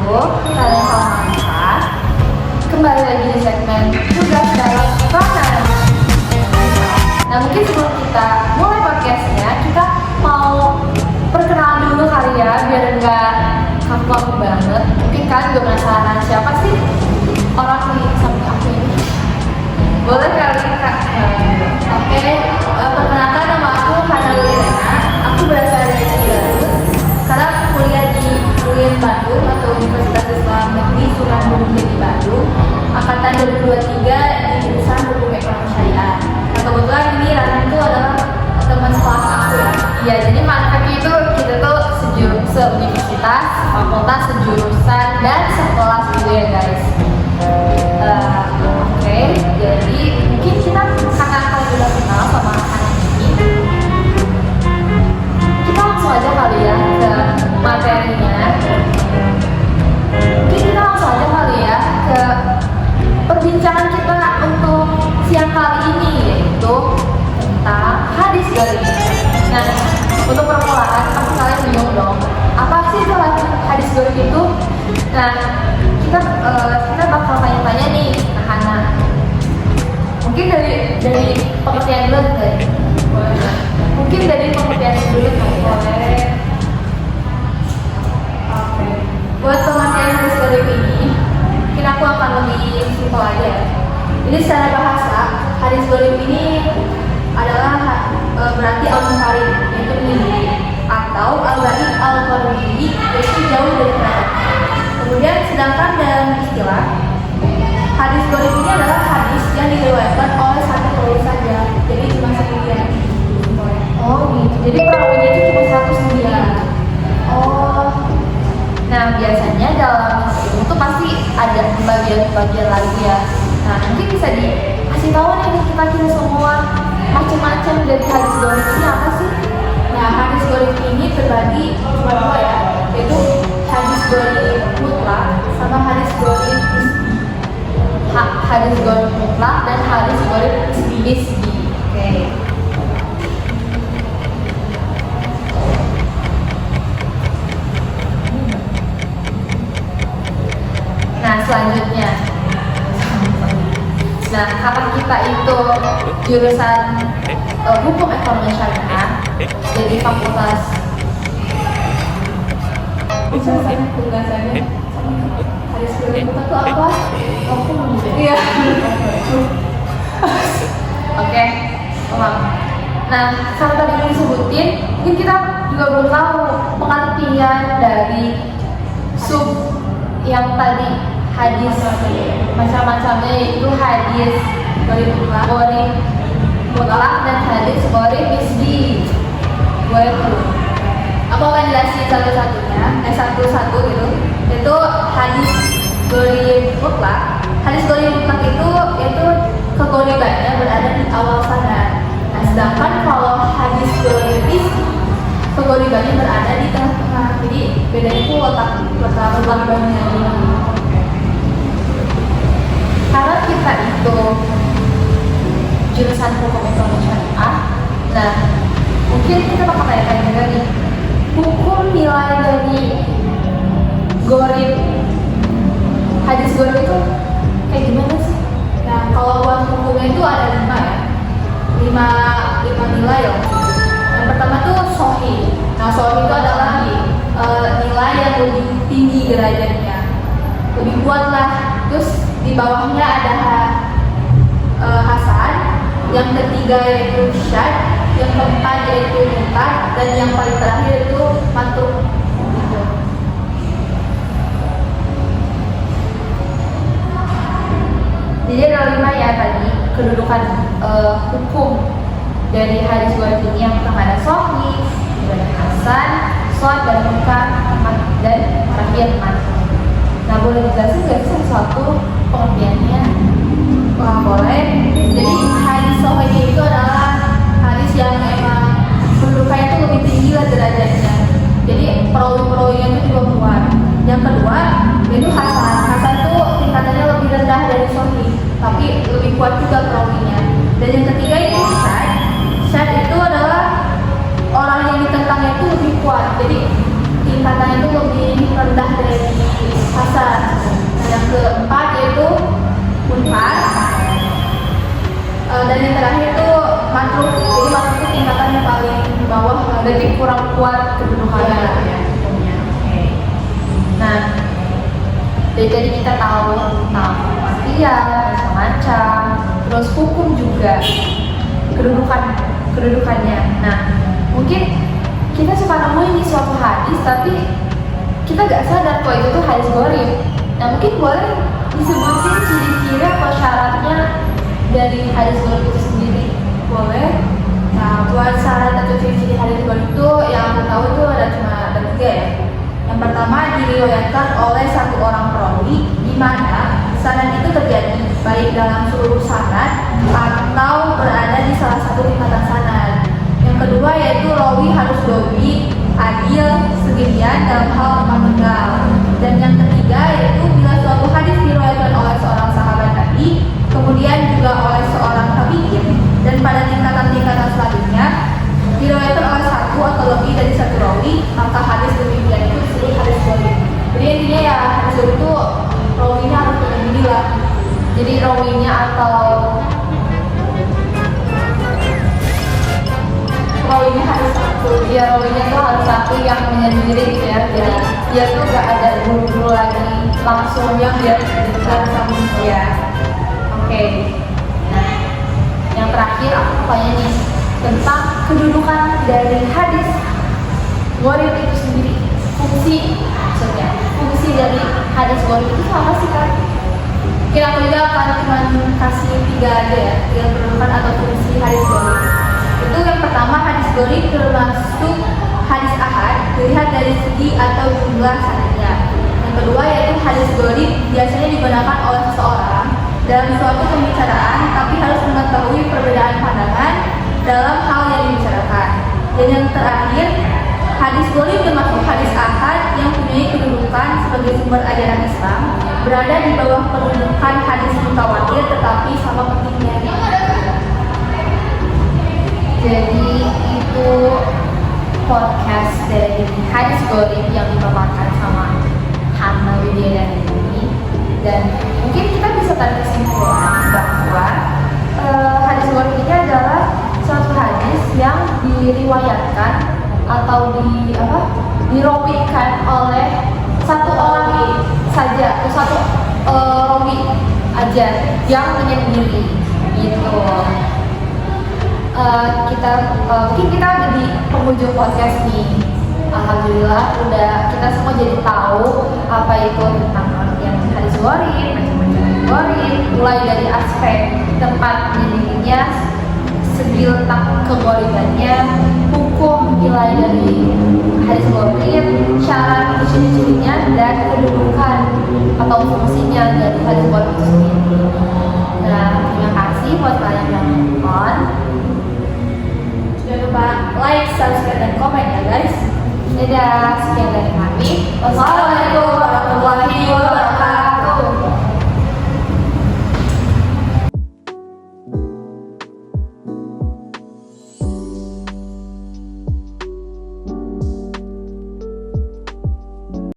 kalian Salmanka. Kembali lagi di segmen tugas dalam pelajaran. Nah, mungkin sebelum kita mulai podcastnya, kita mau perkenalan dulu kali ya, biar enggak kaku banget. Mungkin kalian juga penasaran siapa sih orang di samping aku ini? Boleh kali Kak? Oke, perkenalkan nama aku Hana Liliana. Aku berasal dari Garut. Sekarang kuliah di UIN Bandung atau Universitas Islam Negeri Sunan Gunung Jati Bandung. Angkatan 2023 di jurusan Hukum Ekonomi Syariah. Nah, kebetulan ini Rana itu adalah teman sekelas aku ya. Iya, jadi manfaatnya itu kita tuh se-universitas, fakultas, sejurusan, dan sekelas gitu ya guys. Oke, jadi mungkin kita karena kalian udah kenal sama anak ini, kita langsung aja kali ya ke materinya. Mungkin kita langsung aja kali ya ke perbincangan kita untuk siang kali ini, yaitu tentang hadis gaib. Nah, untuk permulaan pasti kalian bingung dong, apa sih itu hadis gaib itu? Nah, kita bakal tanya-tanya nih ke Hana. Mungkin dari pengertian dulu guys. Mungkin dari pengertian dulu boleh. Oke. Buat pengertian hadis gaib ini, mungkin aku akan lebih simpel aja ya. Jadi secara bahasa, hadis gaib ini adalah berarti al-munkarin, yaitu mimpi, atau al-ghaib al-qarib, yaitu jauh dari kita. Kemudian sedangkan dalam istilah, hadis gaib ini adalah hadis yang diriwayatkan oleh satu perawi saja. Jadi cuma sendirian. Oh gitu. Jadi perawinya itu cuma satu sendirian. Oh. Nah, biasanya dalam ilmu itu pasti ada bagian-bagian lagi ya. Nah, mungkin bisa dikasih tahu nih kita semua macam-macam dari hadis gaib ini apa sih? Nah, hadis gaib ini terbagi dua ya, yaitu hadis gaib mutlak sama hadis gaib hadis gaib mutlak dan hadis gaib nisbi. Oke. Nah, selanjutnya. Nah, karena kita itu jurusan hukum ekonomi syariah, jadi fakultas tugasannya hadis gaib itu apa? Iya. Oke, paham. Nah, kalau tadi disebutin, mungkin kita juga belum tahu pengertian dari sub yang tadi hadis macam-macamnya, yaitu hadis gaib mutlak dan hadis gaib nisbi. Aku akan jelasin satu-satu gitu. Itu hadis gaib mutlak. Hadis gaib mutlak itu kegaibannya berada di awal sana. Nah, sedangkan kalau hadis gaib nisbi, kegaibannya berada di tengah-tengah. Jadi bedanya itu letak kegaibannya. Karena kita itu jurusan hukum ekonomi syariah, nah mungkin kita bakal tanya-tanya juga nih, hukum nilai dari gaib hadis gaib itu kayak gimana sih? Nah, kalau buat hukumnya itu ada 5 ya, 5 nilai loh. Yang pertama tuh sahih. Nah, sahih itu adalah nilai yang lebih tinggi derajatnya, lebih kuat lah. Terus di bawahnya ada hasan, yang ketiga yaitu syad, yang keempat yaitu munkar, dan yang paling terakhir itu matruk. Gitu. Jadi ada 5 ya tadi kedudukan hukum dari hadis gaib ini. Yang pertama ada sahih, dan hasan, syad, dan munkar, dan terakhir matruk. Nah, boleh dijelasin nggak sih satu pengertiannya? Wah, boleh. Jadi hadis sahih itu adalah hadis yang emang kedudukannya itu lebih tinggi lah derajatnya. Jadi perawi-perawinya itu juga kuat. Yang kedua itu hasan. Hasan itu tingkatannya lebih rendah dari sahih, tapi lebih kuat juga perawinya. Dan yang ketiga itu syad. Syad itu adalah orang yang ditentangnya itu lebih kuat. Jadi tingkatannya itu lebih rendah dari hasan. Dari tadi kita tahu tentang kematian, macam-macam, terus hukum juga, kedudukannya. Nah, mungkin kita suka nemuin di suatu hadis, tapi kita gak sadar kalau itu tuh hadis gharib. Nah, mungkin boleh disebutin ciri-ciri atau syaratnya dari hadis gharib itu sendiri? Boleh. Nah, buat syarat atau ciri-ciri hadis gharib itu yang aku tahu itu ada 3 ya. Yang pertama, diriwayatkan oleh satu orang perawi di mana sanad itu terjadi baik dalam seluruh sanad atau berada di salah satu tingkatan sanad. Yang kedua yaitu rawi harus dobi, adil, seginian dalam hal tempat tinggal. Dan yang ketiga yaitu bila suatu hadis diriwayatkan oleh seorang sahabat Nabi, kemudian juga oleh seorang tabi'in, dan pada tingkatan-tingkatan selanjutnya diriwayatkan oleh satu atau lebih dari satu rawi, maka hadis demikian itu disebut hadis gharib. Jadi intinya ya hadis gharib itu rawinya harus begini lah. Jadi rawinya harus satu. Ya, rawinya tuh harus satu yang menyendiri gitu ya. Jadi dia tuh gak ada guru lagi langsung yang dia sama dia. Oke. Nah, yang terakhir aku tanya nih tentang kedudukan dari hadis gharib itu sendiri. Fungsi dari hadis gharib itu apa sih, Kak? Mungkin aku juga akan cuma kasih 3 aja ya, 3 kedudukan atau fungsi hadis gharib. Itu yang pertama, hadis gharib termasuk hadis ahad dilihat dari segi atau jumlah sanadnya. Yang kedua yaitu hadis gharib biasanya digunakan oleh seseorang dalam suatu pembicaraan, tapi harus mengetahui perbedaan pandangan dalam hal yang dibicarakan. Dan yang terakhir, hadis gharib termasuk hadis ahad yang mempunyai kedudukan sebagai sumber ajaran Islam, berada di bawah kedudukan hadis mutawatir tetapi sama pentingnya. Jadi itu podcast dari hadis gharib yang dibawakan sama Hana Widya ini, dan mungkin kita bisa tarik kesimpulan bahwa hadis gharib ini adalah suatu hadis yang diriwayatkan atau dirawikan oleh satu orang saja, atau satu rawi aja yang menyendiri gitu. Mungkin kita udah di penghujung podcast nih. Alhamdulillah kita semua jadi tahu apa itu tentang artian hadis gharib, macam-macam gharib, mulai dari aspek tempat menyendirinya, segi letak kegharibannya, hukum nilai dari hadis gharib, syarat ciri-cirinya, dan kedudukan atau fungsinya dari hadis gharib itu sendiri. Nah, terima kasih buat kalian yang nonton. Jangan lupa like, subscribe, dan komen ya guys. Dadah, sekian dari kami. Wassalamualaikum.